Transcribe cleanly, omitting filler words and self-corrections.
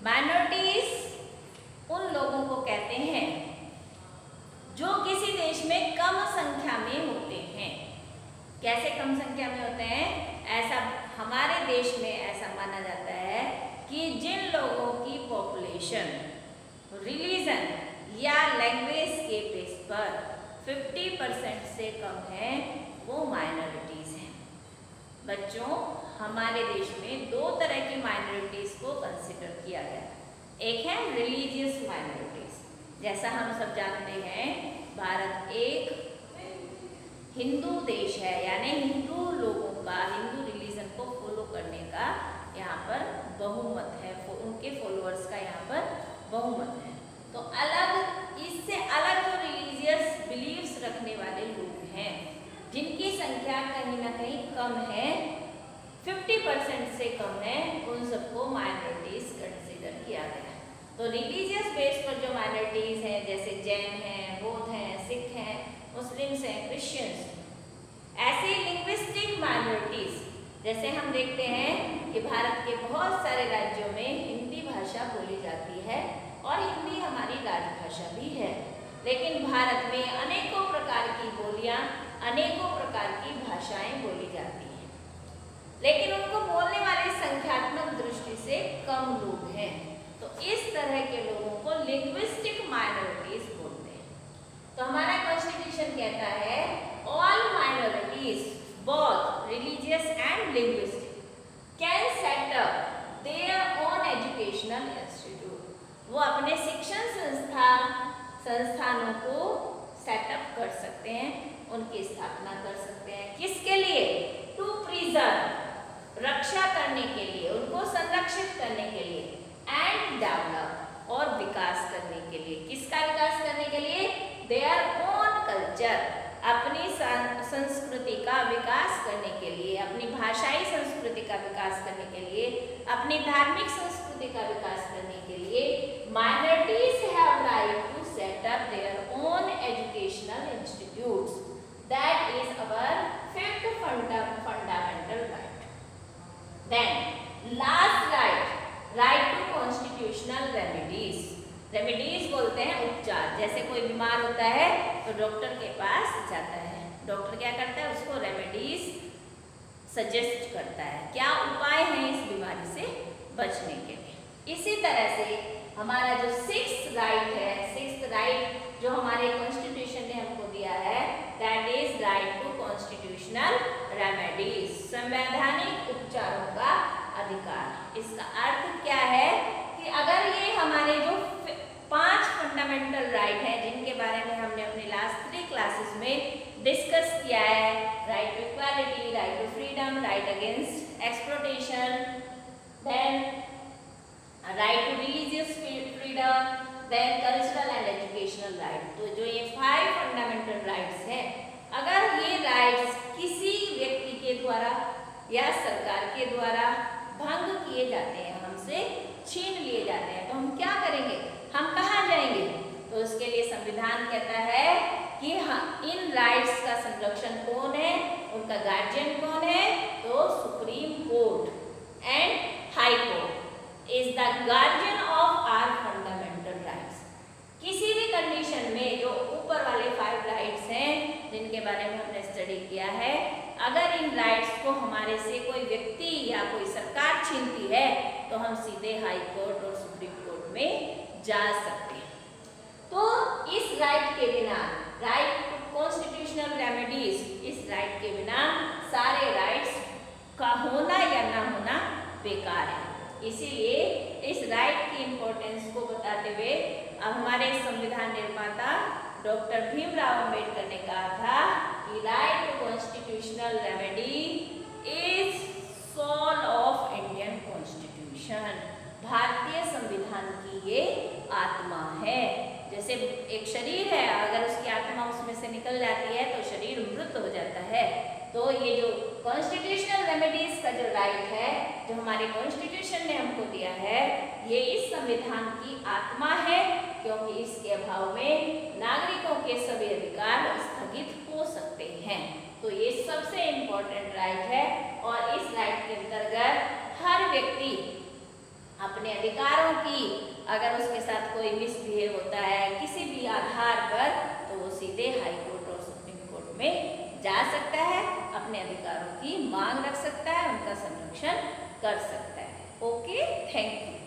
Minorities उन लोगों को कहते हैं जो किसी देश में कम संख्या में होते हैं। कैसे कम संख्या में होते हैं? ऐसा हमारे देश में ऐसा माना जाता है कि जिन लोगों की पॉपुलेशन रिलीजन या लैंग्वेज के बेस पर 50% से कम है वो माइनॉरिटीज हैं। बच्चों, हमारे देश में दो तरह की माइनॉरिटीज को कंसिडर किया गया। एक है रिलीजियस माइनॉरिटीज, जैसा हम सब जानते हैं भारत एक हिंदू देश है, यानी हिंदू लोगों का, हिंदू रिलीजन को फॉलो करने का यहाँ पर बहुमत है, उनके फॉलोअर्स का यहाँ पर बहुमत है। तो अलग, इससे अलग जो रिलीजियस बिलीव्स रखने वाले लोग हैं जिनकी संख्या कहीं ना कहीं कम है, 50% से कम है, उन सबको माइनॉरिटीज कंसिडर किया गया है। तो रिलीजियस बेस पर जो माइनॉरिटीज हैं जैसे जैन हैं, बौद्ध हैं, सिख हैं, मुस्लिम्स हैं, क्रिश्चियंस, ऐसी लिंग्विस्टिक माइनॉरिटीज जैसे हम देखते हैं कि भारत के बहुत सारे राज्यों में हिंदी भाषा बोली जाती है और हिंदी हमारी राजभाषा भी है, लेकिन भारत में अनेकों प्रकार की बोलियां, अनेकों प्रकार की भाषाएं बोली जाती हैं, लेकिन उनको बोलने वाली संख्यात्मक दृष्टि से कम लोग हैं। तो इस तरह के लोगों को लिंग्विस्टिक माइनॉरिटीज बोलते हैं। तो हमारा कॉन्स्टिट्यूशन कहता है all minorities both religious and linguistic can set up their own educational institute. वो अपने शिक्षण संस्थानों को सेटअप कर सकते हैं, उनकी स्थापना कर सकते हैं। किसके लिए? टू प्रिजर्व, रक्षा करने के लिए, उनको संरक्षित करने के लिए, एंड डेवलप, और विकास करने के लिए। किसका विकास करने के लिए? देयर ओन कल्चर, अपनी संस्कृति का विकास करने के लिए, अपनी भाषाई संस्कृति का विकास करने के लिए, अपनी धार्मिक संस्कृति का विकास करने के लिए minorities have right to set up their own educational institutes. That is our fifth fundamental right. Then last right, right to constitutional remedies. Remedies बोलते हैं उपचार। जैसे कोई बीमार होता है तो डॉक्टर के पास जाता है, डॉक्टर क्या करता है? उसको रेमेडीज सजेस्ट करता है, क्या उपाय हैं इस बीमारी से बचने के लिए। इसी तरह से हमारा जो सिक्स्थ राइट है, सिक्स्थ राइट जो हमारे कॉन्स्टिट्यूशन ने हमको दिया है, that is right to constitutional remedies, संवैधानिक उपचारों का अधिकार। इसका अर्थ क्या है कि अगर ये हमारे जो 5 फंडामेंटल राइट है जिनके बारे में हमने अपने लास्ट 3 क्लासेस में डिस्कस किया है, right to equality, right to freedom, right against exploitation, then right to religious freedom, then cultural and educational right. तो जो ये 5 फंडामेंटल राइट्स हैं, अगर ये राइट्स किसी व्यक्ति के द्वारा या सरकार के द्वारा भंग किए जाते हैं, हमसे छीन लिए जाते हैं, तो हम क्या करेंगे? हम कहाँ जाएंगे? तो उसके लिए संविधान कहता है कि हाँ, इन राइट्स का संरक्षण कौन है, उनका गार्जियन कौन है? तो supreme court and high court is the guardian of our fundamental rights. किसी भी कंडीशन में जो ऊपर वाले 5 राइट्स हैं जिनके बारे में हमने स्टडी किया है, अगर इन राइट्स को हमारे से कोई व्यक्ति या कोई सरकार छीनती है तो हम सीधे हाई कोर्ट और सुप्रीम कोर्ट में जा सकते हैं। तो इस राइट के बिना, राइट टू कॉन्स्टिट्यूशनल रेमेडीज, इस राइट के बिना सारे राइट्स का होना या ना होना बेकार है। इसीलिए इस राइट की इम्पोर्टेंस को बताते हुए अब हमारे संविधान निर्माता डॉक्टर भीमराव अंबेडकर ने कहा था कि right to constitutional remedy is soul of Indian constitution. भारतीय संविधान की ये आत्मा है। जैसे एक शरीर है, अगर उसकी आत्मा उसमें से निकल जाती है तो शरीर मृत हो जाता है। तो ये जो कॉन्स्टिट्यूशनल रेमेडीज का जो राइट है, जो हमारे कॉन्स्टिट्यूशन ने हमको दिया है, ये इस संविधान की आत्मा है, क्योंकि इसके अभाव में नागरिकों के सभी अधिकार स्थगित हो सकते हैं। तो ये सबसे इम्पोर्टेंट राइट है और इस राइट के अंतर्गत हर व्यक्ति अपने अधिकारों की अगर उसके साथ कोई मिसबिहेव होता है किसी भी आधार पर, तो वो सीधे हाई कोर्ट और सुप्रीम कोर्ट में जा सकता है, अपने अधिकारों की मांग रख सकता है, उनका संरक्षण कर सकता है। Okay, thank you.